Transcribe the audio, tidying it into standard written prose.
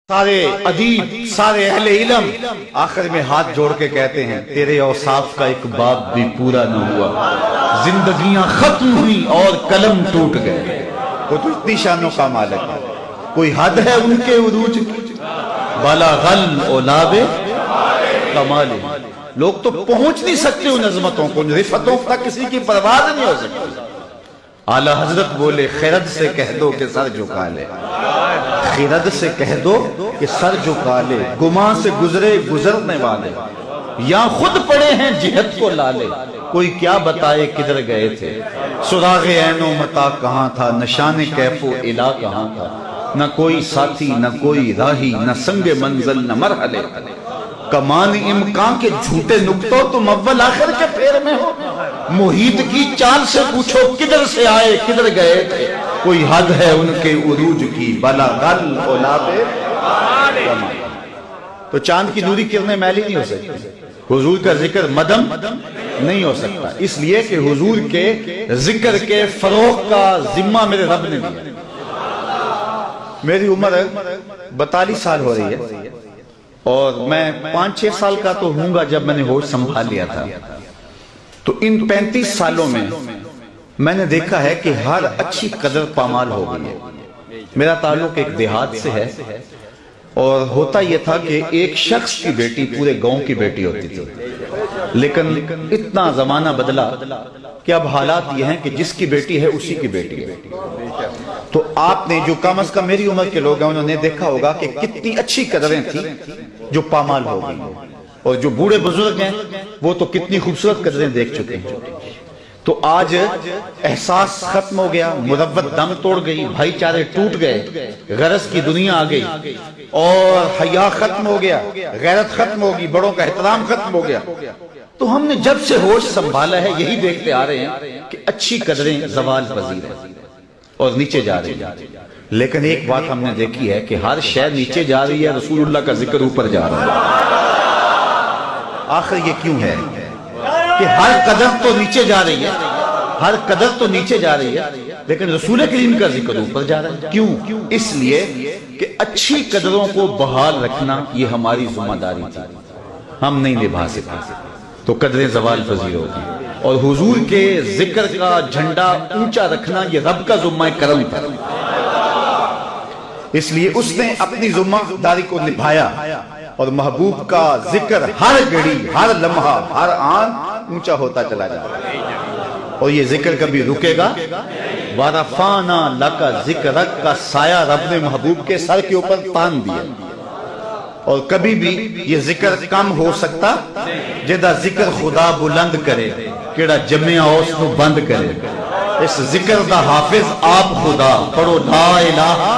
سارے ادیب سارے اہل علم آخر میں ہاتھ جوڑ کے کہتے ہیں تیرے اوصاف کا ایک باب بھی پورا نہ ہوا، زندگیاں ختم ہوئی اور قلم ٹوٹ گئے۔ وہ تو اتنی شانوں کا مالک ہے، کوئی حد ہے ان کے عروج کی؟ بلغ العلا کمال، لوگ تو پہنچ نہیں سکتے ان عظمتوں کو، ان رفتوں تک کسی کی پرواز نہیں ہو سکتی۔ اعلیٰ حضرت بولے خرد سے کہہ دو کہ سر جھکا لے، خرد سے کہہ دو کہ سر جھکا لے، گماں سے گزرے گزرنے والے، یا خود پڑے ہیں جہت کو لالے، کوئی کیا بتائے کدھر گئے تھے، سراغ عین و متا کہاں تھا، نشان کیف و الا کہاں تھا، نہ کوئی ساتھی نہ کوئی راہی، نہ سنگ منزل نہ مرحلے، کمان امکان کے جھوٹے نکتوں تم اول آخر کے پھیر میں ہو، محیط کی چال سے پوچھو کدھر سے آئے کدھر گئے تھے، کوئی حد ہے ان کے عروج کی، بلغ العلا کمال۔ تو چاند کی نوری کرنیں میلی نہیں ہو سکتی، حضور کا ذکر مدم نہیں ہو سکتا، اس لیے کہ حضور کے ذکر کے فروغ کا ذمہ میرے رب نے دیا۔ میری عمر 42 سال ہو رہی ہے اور میں 5-6 سال کا تو ہوں گا جب میں نے ہوش سنبھال لیا تھا، تو ان 35 سالوں میں نے دیکھا ہے کہ ہر اچھی قدر پامال ہو گئی ہے۔ میرا تعلق ایک دیہات سے ہے اور ہوتا یہ تھا کہ ایک شخص کی بیٹی پورے گاؤں کی بیٹی ہوتی تھی، لیکن اتنا زمانہ بدلا کہ اب حالات یہ ہیں کہ جس کی بیٹی ہے اسی کی بیٹی ہے۔ تو آپ نے جو کم از کم میری عمر کے لوگ ہیں انہوں نے دیکھا ہوگا کہ کتنی اچھی قدریں تھیں جو پامال ہو گئی، اور جو بوڑھے بزرگ ہیں وہ تو کتنی خوبصورت قدریں دیکھ چکے ہیں۔ تو آج احساس ختم ہو گیا، مروت دم توڑ گئی، بھائی چارے ٹوٹ گئے، غرض کی دنیا آ گئی، اور حیا ختم ہو گیا، غیرت ختم ہوگی، بڑوں کا احترام ختم ہو گیا۔ تو ہم نے جب سے ہوش سنبھالا ہے یہی دیکھتے آ رہے ہیں کہ اچھی قدریں زوال پذیر ہیں اور نیچے جا رہی ہیں، لیکن ایک بات ہم نے دیکھی ہے کہ ہر شے نیچے جا رہی ہے، رسول اللہ کا ذکر اوپر جا رہا ہے۔ آخر یہ کیوں ہے کہ ہر قدر تو نیچے جا رہی ہے، ہر قدر تو نیچے جا رہی ہے، لیکن رسول کریم کا ذکر اوپر جا رہا ہے؟ کیوں؟ اس لیے کہ اچھی قدروں کو بحال رکھنا یہ ہماری ذمہ داری تھی، ہم نہیں نبھا سکتے تو قدریں زوال پذیر ہوگی، اور حضور کے ذکر کا جھنڈا اونچا رکھنا یہ رب کا ذمہ کرم تھا، اس لیے اس نے اپنی ذمہ داری کو نبھایا، اور محبوب کا ذکر ہر گھڑی ہر لمحہ ہر آن اونچا ہوتا چلا جا رہا ہے، اور یہ ذکر کبھی رکے گا۔ وَرَفَعْنَا لَكَ ذِكْرَكَ کا سایہ رب نے محبوب کے سر کے اوپر تان دیا، اور کبھی بھی یہ ذکر کم ہو سکتا جدہ ذکر خدا بلند کرے کیڑا جمعہ اس کو بند کرے۔ اس ذکر دا حافظ آپ خدا، پڑھو لا الہ